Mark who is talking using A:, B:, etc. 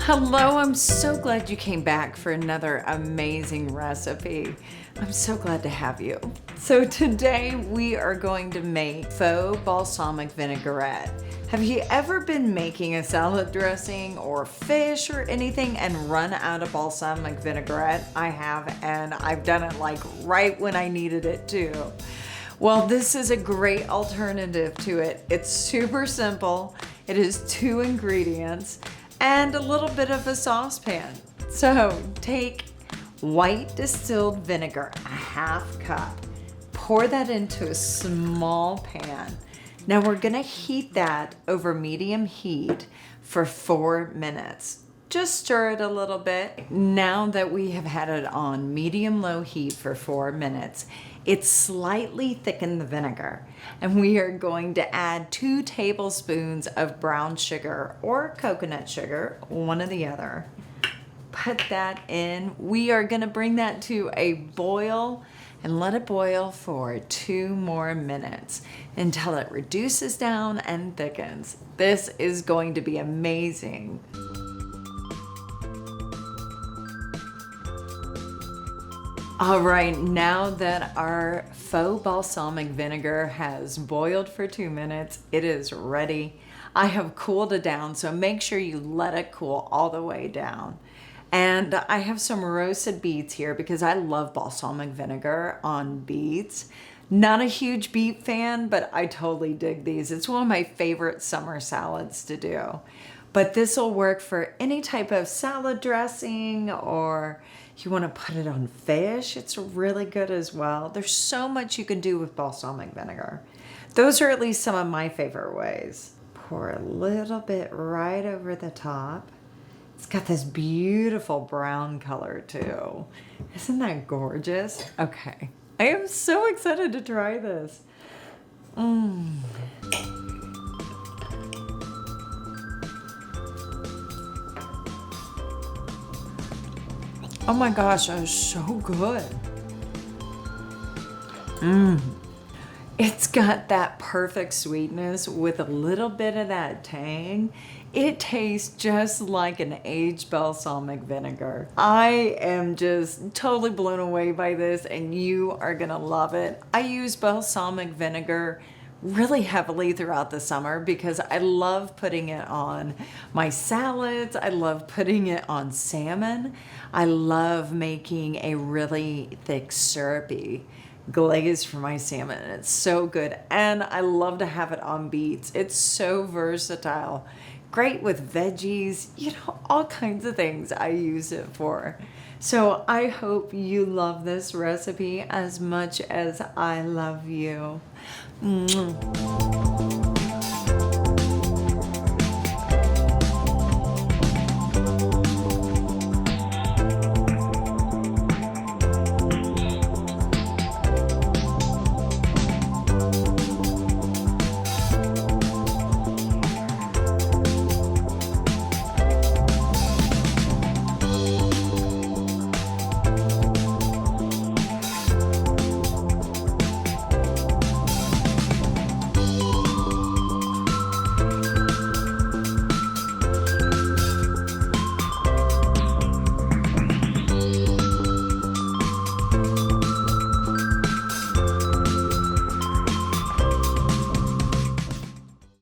A: Hello, I'm so glad you came back for another amazing recipe. I'm so glad to have you. So today we are going to make faux balsamic vinaigrette. Have you ever been making a salad dressing or fish or anything and run out of balsamic vinaigrette? I have, and I've done it like right when I needed it too. Well, this is a great alternative to it. It's super simple. It is 2 ingredients and a little bit of a saucepan. So take white distilled vinegar, a ½ cup. Pour that into a small pan. Now we're gonna heat that over medium heat for 4 minutes. Just stir it a little bit. Now that we have had it on medium-low heat for 4 minutes, it's slightly thickened the vinegar. And we are going to add 2 tablespoons of brown sugar or coconut sugar, one or the other. Put that in. We are gonna bring that to a boil and let it boil for 2 more minutes until it reduces down and thickens. This is going to be amazing. All right, now that our faux balsamic vinegar has boiled for 2 minutes, it is ready. I have cooled it down, so make sure you let it cool all the way down. And I have some roasted beets here because I love balsamic vinegar on beets. Not a huge beet fan, but I totally dig these. It's one of my favorite summer salads to do. But this will work for any type of salad dressing, or you want to put it on fish. It's really good as well. There's so much you can do with balsamic vinegar. Those are at least some of my favorite ways. Pour a little bit right over the top. It's got this beautiful brown color too. Isn't that gorgeous? Okay, I am so excited to try this. Oh my gosh, that was so good. It's got that perfect sweetness with a little bit of that tang. It tastes just like an aged balsamic vinegar. I am just totally blown away by this, and you are gonna love it. I use balsamic vinegar really heavily throughout the summer because I love putting it on my salads. I love putting it on salmon. I love making a really thick syrupy glaze for my salmon. It's so good. And I love to have it on beets. It's so versatile. Great with veggies, you know, all kinds of things I use it for. So I hope you love this recipe as much as I love you.